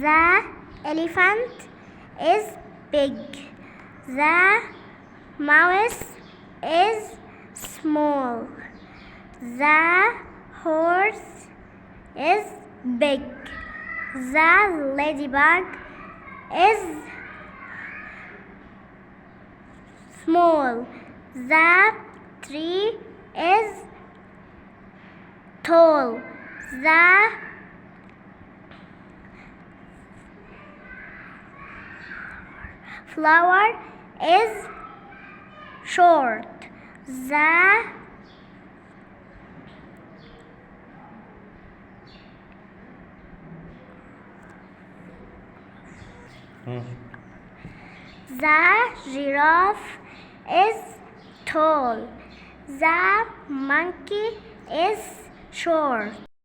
The elephant is big. The mouse is small. The horse is big. The ladybug is small. The tree is tall. The flower is short. The giraffe is tall. The monkey is short.